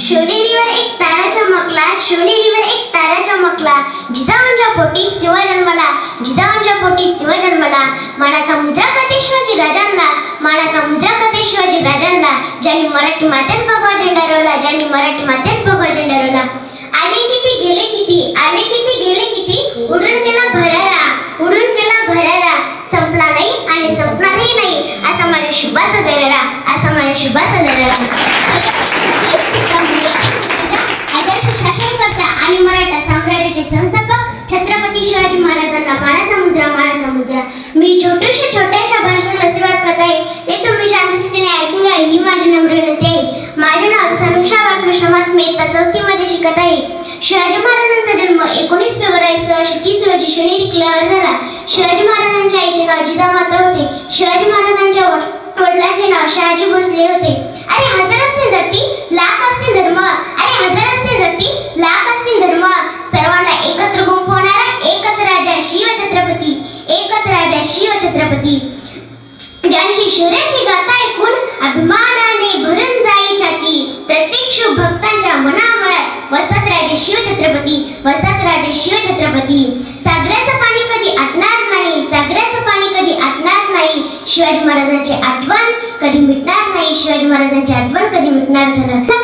शिवनेरीवर एक तारा चमकला, शिवनेरीवर एक तारा चमकला. जिजाऊंच्या पोटी शिव जन्मला, जिजाऊंच्या पोटी शिव जन्मला. मानाचा मुजरा करते शिवाजी राजांना, मानाचा मुजरा करते शिवाजी राजांना. ज्यांनी मराठी मातेत भगवा झेंडा रोवला, ज्यांनी मराठी मातेत भगवा झेंडा रोवला. आले किती गेले किती, आले किती गेले किती. उडून केला भरारा, उडून केला भरारा. संपला नाही आणि संपणारही नाही असा माझ्या शुभाचा दरारा, असा माझ्या शुभाचा दरारा. आदर्श शासनकर्ता आणि मराठा साम्राज्याचे संस्थापक छत्रपती शिवाजी महाराजांना मानाचा मुजरा, मानाचा मुजरा. मी छोट्याशा भाषणाला सुरुवात करत आहे, ते तुम्ही शांततेने ऐकून घ्या, ही माझी नम्र विनंती आहे. माझे नाव समीक्षा बाळकृष्ण महात्मे, इयत्ता 4थी मध्ये शिकत आहे. शिवाजी महाराजांचा जन्म 19 फेब्रुवारी 1630 रोजी शिवनेरी किल्ल्यावर झाला. शिवाजी महाराजांच्या आईचे नाव जिजामाता होते. शिवाजी महाराजांच्या वडिलांचे नाव शहाजी भोसले होते. अरे हजार असते जाती, लाख असते धर्म, अरे हजार असते जाती, लाख असते धर्म. सर्वांना एकत्र गुंफवणारा एकच राजा शिवछत्रपती, एकच राजा शिवछत्रपती. ज्यांची शौर्याची गाथा ऐकून अभिमानाने भरून जाई छाती. प्रत्येक शुभ भक्तांच्या मनामनात वसतात राजे शिवछत्रपती, वसतात राजे शिवछत्रपती. सागराचं पाणी कधी आटणार नाही, सागराचं पाणी कधी आटणार नाही. शिवाजी महाराजांची आठवण कधी मिटणार नाही, शिवाजी महाराजांची आठवण कधी मिटणार झालं.